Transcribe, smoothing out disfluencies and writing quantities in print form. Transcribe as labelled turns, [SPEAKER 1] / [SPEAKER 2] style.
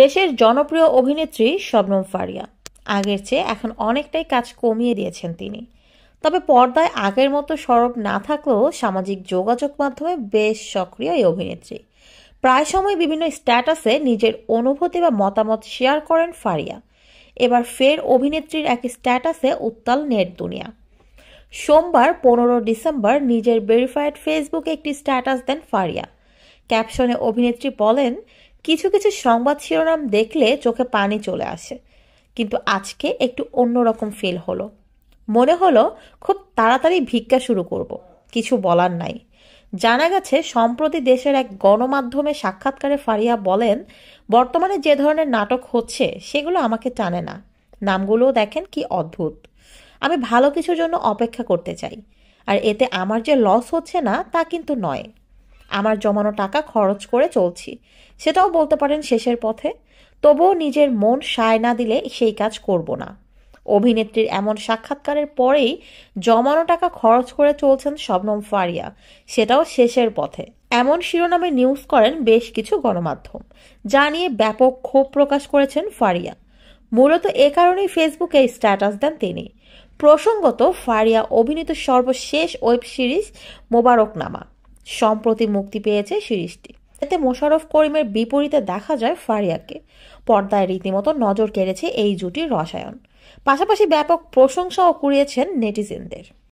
[SPEAKER 1] দেশের জনপ্রিয় অভিনেত্রী শবনম ফারিয়া আগের চেয়ে এখন অনেকটাই কাজ কমিয়ে দিয়েছেন তিনি। তবে পর্দায় আগের মতো সরব না থাকলেও সামাজিক যোগাযোগ মাধ্যমে বেশ সক্রিয় এই অভিনেত্রী। প্রায় সময় বিভিন্ন স্ট্যাটাসে নিজের অনুভূতি বা মতামত শেয়ার করেন ফারিয়া। এবার ফের অভিনেত্রীর এক স্ট্যাটাসে উত্তাল নেট দুনিয়া। সোমবার 15 ডিসেম্বর নিজের ভেরিফাইড ফেসবুকে একটি স্ট্যাটাস দেন ফারিয়া। ক্যাপশনে অভিনেত্রী বলেন, কিছু কিছু সংবাদ শিরোনাম দেখলে চোখে পানি চলে আসে, কিন্তু আজকে একটু অন্যরকম ফিল হলো। মনে হলো খুব তাড়াতাড়ি ভিক্ষা শুরু করব, কিছু বলার নাই। জানা গেছে সম্প্রতি দেশের এক গণমাধ্যমে সাক্ষাৎকারে ফারিয়া বলেন, বর্তমানে যে ধরনের নাটক হচ্ছে সেগুলো আমাকে টানে না। নামগুলোও দেখেন কি অদ্ভুত। আমি ভালো কিছুর জন্য অপেক্ষা করতে চাই, আর এতে আমার যে লস হচ্ছে না তা কিন্তু নয়। আমার জমানো টাকা খরচ করে চলছি, সেটাও বলতে পারেন শেষের পথে। তবুও নিজের মন সায় না দিলে সেই কাজ করব না। অভিনেত্রীর এমন সাক্ষাৎকারের পরেই জমানো টাকা খরচ করে চলছেন শবনম ফারিয়া, সেটাও শেষের পথে, এমন শিরোনামে নিউজ করেন বেশ কিছু গণমাধ্যম, যা নিয়ে ব্যাপক ক্ষোভ প্রকাশ করেছেন ফারিয়া। মূলত এ কারণেই ফেসবুকে স্ট্যাটাস দেন তিনি। প্রসঙ্গত, ফারিয়া অভিনীত সর্বশেষ ওয়েব সিরিজ মোবারকনামা সম্প্রতি মুক্তি পেয়েছে সিরিজটি। এতে মোশাররফ করিমের বিপরীতে দেখা যায় ফারিয়াকে। পর্দায় রীতিমতো নজর কেড়েছে এই জুটির রসায়ন, পাশাপাশি ব্যাপক প্রশংসাও কুড়িয়েছেন নেটিজেনদের।